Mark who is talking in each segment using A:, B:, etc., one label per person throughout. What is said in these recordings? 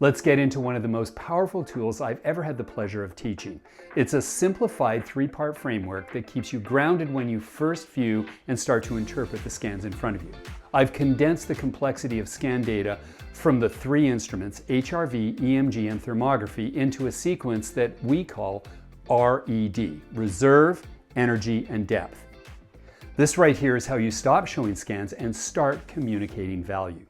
A: Let's get into one of the most powerful tools I've ever had the pleasure of teaching. It's a simplified three-part framework that keeps you grounded when you first view and start to interpret the scans in front of you. I've condensed the complexity of scan data from the three instruments, HRV, EMG, and thermography, into a sequence that we call RED, Reserve, Energy, and Depth. This right here is how you stop showing scans and start communicating value.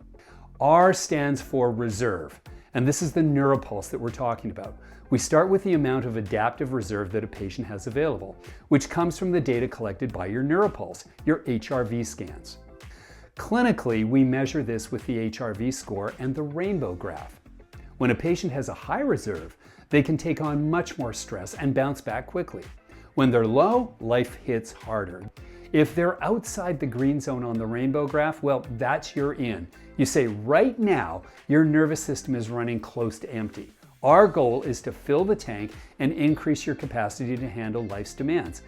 A: R stands for Reserve. And this is the neuropulse that we're talking about. We start with the amount of adaptive reserve that a patient has available, which comes from the data collected by your neuropulse, your HRV scans. Clinically, we measure this with the HRV score and the rainbow graph. When a patient has a high reserve, they can take on much more stress and bounce back quickly. When they're low, life hits harder. If they're outside the green zone on the rainbow graph, well, that's your in. You say, right now, your nervous system is running close to empty. Our goal is to fill the tank and increase your capacity to handle life's demands.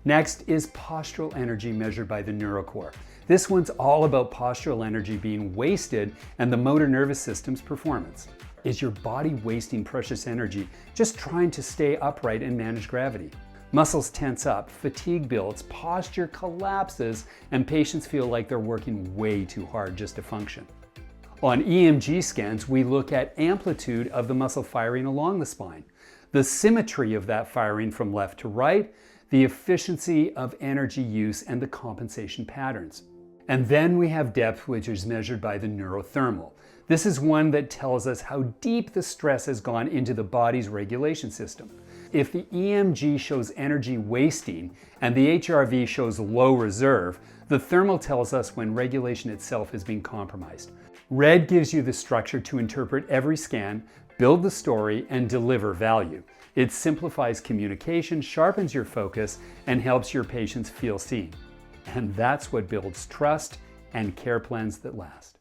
A: Next is postural energy measured by the neurocore. This one's all about postural energy being wasted and the motor nervous system's performance. Is your body wasting precious energy just trying to stay upright and manage gravity? Muscles tense up, fatigue builds, posture collapses, and patients feel like they're working way too hard just to function. On EMG scans, we look at amplitude of the muscle firing along the spine, the symmetry of that firing from left to right, the efficiency of energy use, and the compensation patterns. And then we have depth, which is measured by the neurothermal. This is one that tells us how deep the stress has gone into the body's regulation system. If the EMG shows energy wasting and the HRV shows low reserve, the thermal tells us when regulation itself is being compromised. Red gives you the structure to interpret every scan, build the story, and deliver value. It simplifies communication, sharpens your focus, and helps your patients feel seen. And that's what builds trust and care plans that last.